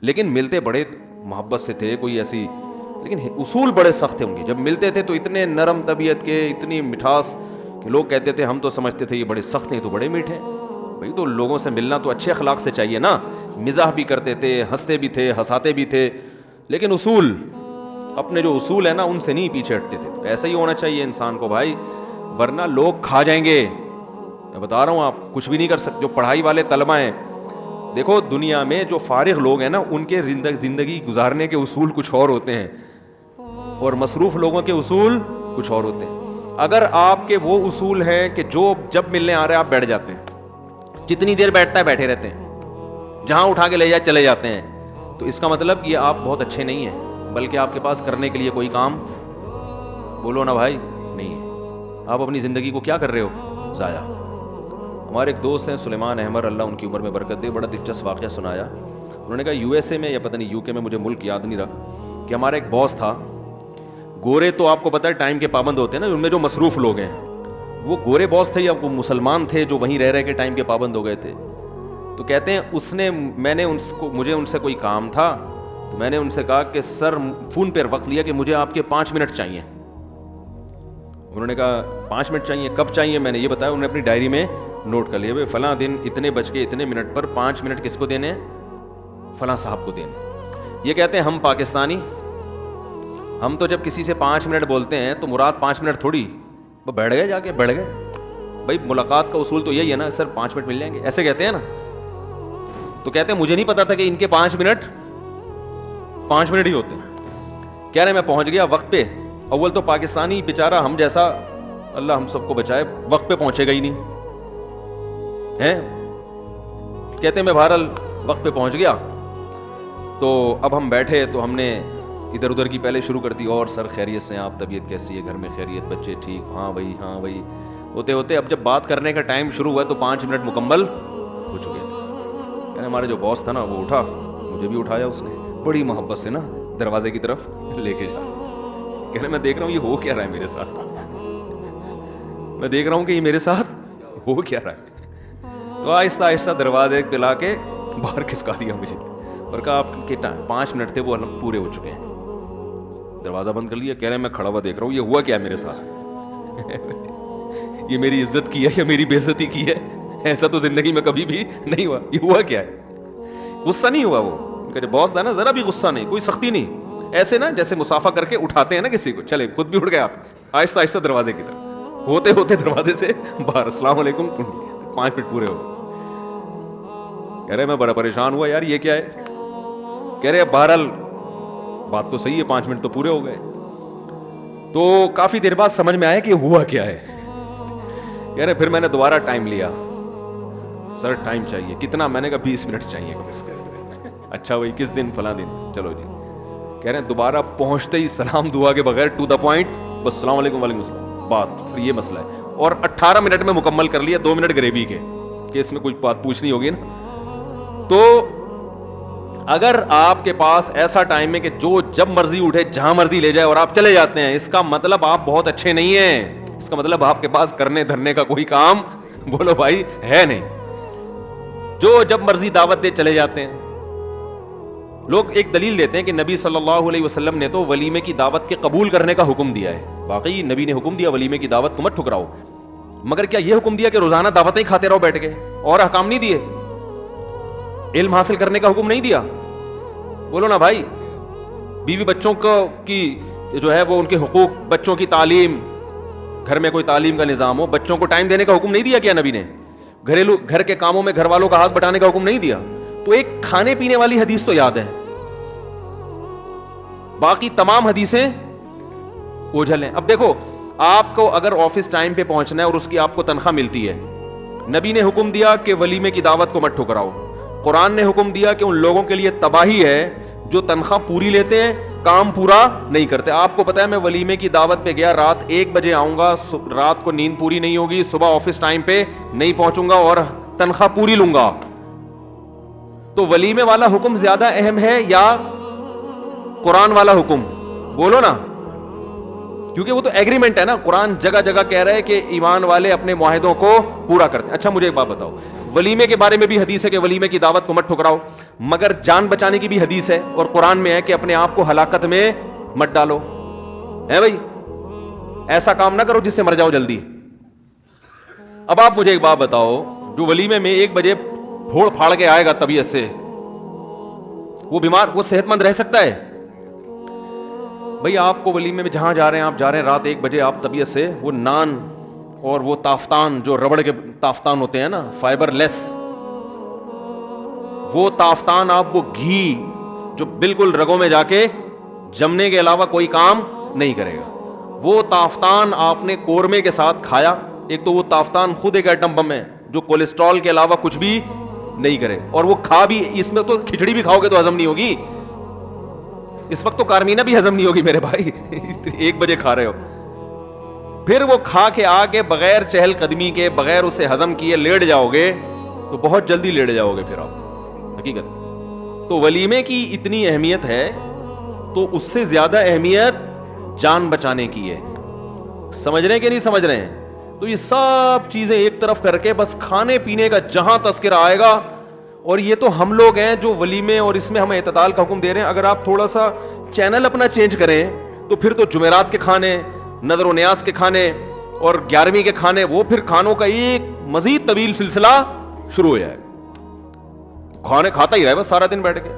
لیکن ملتے بڑے محبت سے تھے, کوئی ایسی, لیکن اصول بڑے سخت تھے ان کے. جب ملتے تھے تو اتنے نرم طبیعت کے, اتنی مٹھاس کہ لوگ کہتے تھے, ہم تو سمجھتے تھے یہ بڑے سخت ہیں, تو بڑے میٹھے. بھائی تو لوگوں سے ملنا تو اچھے اخلاق سے چاہیے نا. مزاح بھی کرتے تھے, ہنستے بھی تھے, ہنساتے بھی تھے, لیکن اصول, اپنے جو اصول ہیں نا ان سے نہیں پیچھے ہٹتے تھے. تو ایسا ہی ہونا چاہیے انسان کو بھائی, ورنہ لوگ کھا جائیں گے. میں بتا رہا ہوں آپ کچھ بھی نہیں کر سکتے. جو پڑھائی والے طلبہ ہیں, دیکھو دنیا میں جو فارغ لوگ ہیں نا ان کے زندگی گزارنے کے اصول کچھ اور ہوتے ہیں, اور مصروف لوگوں کے اصول کچھ اور ہوتے ہیں. اگر آپ کے وہ اصول ہیں کہ جو جب ملنے آ رہے ہیں آپ بیٹھ جاتے ہیں, جتنی دیر بیٹھتا ہے بیٹھے رہتے ہیں, جہاں اٹھا کے لے جائے چلے جاتے ہیں, تو اس کا مطلب یہ آپ بہت اچھے نہیں ہیں, بلکہ آپ کے پاس کرنے کے لیے کوئی کام, بولو نا بھائی, نہیں ہے. آپ اپنی زندگی کو کیا کر رہے ہو, ضائع. ہمارے ایک دوست ہیں سلیمان احمد, اللہ ان کی عمر میں برکت دے, بڑا دلچسپ واقعہ سنایا. انہوں نے کہا یو ایس اے میں یا پتہ نہیں یو کے میں, مجھے ملک یاد نہیں رہا, کہ ہمارا ایک باس تھا. گورے تو آپ کو پتہ ہے ٹائم کے پابند ہوتے ہیں نا, ان میں جو مصروف لوگ ہیں, وہ گورے باس تھے یا وہ مسلمان تھے جو وہیں رہ کے ٹائم کے پابند ہو گئے تھے. تو کہتے ہیں مجھے ان سے کوئی کام تھا, تو میں نے ان سے کہا کہ سر, فون پہ وقت لیا کہ مجھے آپ کے 5 منٹ چاہیے. انہوں نے کہا 5 منٹ چاہیے, کب چاہیے, میں نے یہ بتایا. انہوں نے اپنی ڈائری میں نوٹ کر لیا, فلاں دن اتنے بج کے اتنے منٹ پر 5 منٹ کس کو دینے ہیں, فلاں صاحب کو دینے. یہ کہتے ہیں ہم پاکستانی, ہم تو جب کسی سے 5 منٹ بولتے ہیں تو مراد 5 منٹ تھوڑی, وہ بیٹھ گئے, جا کے بیٹھ گئے. بھائی ملاقات کا اصول تو یہی ہے نا سر, 5 منٹ مل جائیں گے, ایسے کہتے ہیں نا. تو کہتے ہیں مجھے نہیں پتا تھا کہ ان کے 5 منٹ ہی ہوتے ہیں. کہہ رہے میں پہنچ گیا وقت پہ. اول تو پاکستانی بیچارہ ہم جیسا, اللہ ہم سب کو بچائے, وقت پہ پہنچے گا ہی نہیں ہیں. کہتے ہیں میں بہرحال وقت پہ پہنچ گیا. تو اب ہم بیٹھے تو ہم نے ادھر ادھر کی پہلے شروع کر دی, اور سر خیریت سے, آپ طبیعت کیسی ہے, گھر میں خیریت, بچے ٹھیک, ہاں بھائی. ہوتے ہوتے اب جب بات کرنے کا ٹائم شروع ہوا تو 5 منٹ مکمل ہو چکے تھے. یعنی ہمارا جو باس تھا نا وہ اٹھا, مجھے بھی اٹھایا اس نے, بڑی محبت سے نا دروازے کی طرف لے کے جا. کہہ رہے میں دیکھ رہا ہوں یہ ہو کیا رہا ہے میرے ساتھ, میں دیکھ رہا ہوں کہ یہ میرے ساتھ ہو کیا رہا ہے. تو آہستہ آہستہ دروازے پہ لا کے باہر کھسکا دیا مجھے, اور کہا آپ کے 5 منٹ تھے وہ پورے ہو چکے ہیں. دروازہ بند کر لیا. کہہ رہے ہیں میں کھڑا ہوا دیکھ رہا ہوں یہ ہوا کیا ہے میرے ساتھ, یہ میری عزت کی ہے یا میری بے عزتی کی ہے, ایسا تو زندگی میں کبھی بھی نہیں ہوا, یہ ہوا کیا ہے. غصہ نہیں ہوا, وہ باس تھا نا, ذرا بھی غصہ نہیں, کوئی سختی نہیں, ایسے نا جیسے مسافہ کر کے اٹھاتے ہیں نا کسی کو, چلے خود بھی اٹھ گئے آپ, آہستہ آہستہ دروازے کی طرف, ہوتے ہوتے دروازے سے باہر, السلام علیکم, 5 منٹ پورے ہو. کہہ رہے میں بڑا پریشان ہوا یار یہ کیا ہے. کہہ رہے بہرحال بات تو صحیح ہے, 5 منٹ تو پورے ہو گئے. تو کافی دیر بعد سمجھ میں آیا کہ ہوا کیا ہے. کہہ رہے پھر میں نے دوبارہ ٹائم لیا, سر ٹائم چاہیے کتنا, میں نے کہا 20 منٹ چاہیے کم از کم. اچھا بھائی کس دن, فلاں دن, چلو جی. کہہ رہے ہیں دوبارہ پہنچتے ہی سلام دعا کے بغیر ٹو دا پوائنٹ, بس السلام علیکم وعلیکم السلام, بات یہ مسئلہ ہے. اور 18 منٹ میں مکمل کر لیا, 2 منٹ گریوی کے, کہ اس میں کوئی بات پوچھنی ہوگی نا. تو اگر آپ کے پاس ایسا ٹائم ہے کہ جو جب مرضی اٹھے جہاں مرضی لے جائے اور آپ چلے جاتے ہیں, اس کا مطلب آپ بہت اچھے نہیں ہیں. اس کا مطلب آپ کے پاس کرنے دھرنے کا کوئی کام, بولو بھائی, ہے نہیں. جو جب مرضی دعوت دے چلے جاتے ہیں. لوگ ایک دلیل دیتے ہیں کہ نبی صلی اللہ علیہ وسلم نے تو ولیمے کی دعوت کے قبول کرنے کا حکم دیا ہے. واقعی نبی نے حکم دیا ولیمے کی دعوت کو مت ٹھکراؤ, مگر کیا یہ حکم دیا کہ روزانہ دعوتیں ہی کھاتے رہو بیٹھ کے, اور احکام نہیں دیے, علم حاصل کرنے کا حکم نہیں دیا. بولو نا بھائی. بیوی بچوں کو کی جو ہے وہ ان کے حقوق, بچوں کی تعلیم, گھر میں کوئی تعلیم کا نظام ہو, بچوں کو ٹائم دینے کا حکم نہیں دیا کیا نبی نے. گھر کے کاموں میں گھر والوں کا ہاتھ بٹانے کا حکم نہیں دیا. تو ایک کھانے پینے والی حدیث تو یاد ہے, باقی تمام حدیثیں اوجھل ہیں. اب دیکھو آپ کو اگر آفس ٹائم پہ پہنچنا ہے اور اس کی آپ کو تنخواہ ملتی ہے, نبی نے حکم دیا کہ ولیمے کی دعوت کو مت ٹھکراؤ. قرآن نے حکم دیا کہ ان لوگوں کے لیے تباہی ہے جو تنخواہ پوری لیتے ہیں, کام پورا نہیں کرتے. آپ کو پتا ہے میں ولیمے کی دعوت پہ گیا, رات 1 بجے آؤں گا, رات کو نیند پوری نہیں ہوگی, صبح آفس ٹائم پہ نہیں پہنچوں گا اور تنخواہ پوری لوں گا. تو ولیمے والا حکم زیادہ اہم ہے یا قرآن والا حکم؟ بولو نا, کیونکہ وہ تو ایگریمنٹ ہے نا. قرآن جگہ جگہ کہہ رہا ہے کہ ایمان والے اپنے معاہدوں کو پورا کرتے ہیں. اچھا مجھے ایک بات بتاؤ, ولیمے کے بارے میں بھی حدیث ہے کہ ولیمے کی دعوت کو مت ٹھکراؤ. مگر جان بچانے کی بھی حدیث ہے اور قرآن میں ہے کہ اپنے آپ کو ہلاکت میں مت ڈالو. ہے بھائی, ایسا کام نہ کرو جس سے مر جاؤ جلدی. اب آپ مجھے ایک بات بتاؤ, جو ولیمے میں 1 بجے پھوڑ پھاڑ کے آئے گا طبیعت سے, وہ بیمار, وہ صحت مند رہ سکتا ہے؟ بھئی آپ کو ولیمے میں جہاں جا رہے ہیں, آپ جا رہے ہیں رات 1 بجے, آپ طبیعت سے وہ نان اور وہ تافتان, جو ربڑ کے تافتان ہوتے ہیں نا, فائبر لیس, وہ تافتان آپ, وہ گھی جو بالکل رگوں میں جا کے جمنے کے علاوہ کوئی کام نہیں کرے گا, وہ تافتان آپ نے قورمے کے ساتھ کھایا. ایک تو وہ تافتان خود ایک ایٹم بم ہے جو کولیسٹرول کے علاوہ کچھ بھی نہیں کرے, اور وہ کھا بھی, اس میں تو کھچڑی بھی کھاؤ گے تو ہضم نہیں ہوگی, اس وقت تو کارمینہ بھی ہضم نہیں ہوگی میرے بھائی. 1 بجے کھا رہے ہو, پھر وہ کھا کے آ کے بغیر چہل قدمی کے, بغیر اسے ہضم کیے لیٹ جاؤ گے تو بہت جلدی لیٹ جاؤ گے پھر آپ, حقیقت. تو ولیمے کی اتنی اہمیت ہے, تو اس سے زیادہ اہمیت جان بچانے کی ہے. سمجھ رہے ہیں کہ نہیں سمجھ رہے ہیں؟ تو یہ سب چیزیں ایک طرف کر کے بس کھانے پینے کا جہاں تذکرہ آئے گا, اور یہ تو ہم لوگ ہیں جو ولیمے اور اس میں ہمیں اعتدال کا حکم دے رہے ہیں. اگر آپ تھوڑا سا چینل اپنا چینج کریں تو پھر تو جمعرات کے کھانے, نظر و نیاز کے کھانے اور 11ویں کے کھانے, وہ پھر کھانوں کا ایک مزید طویل سلسلہ شروع ہو جائے گا. کھانے کھاتا ہی رہے بس سارا دن بیٹھ کے.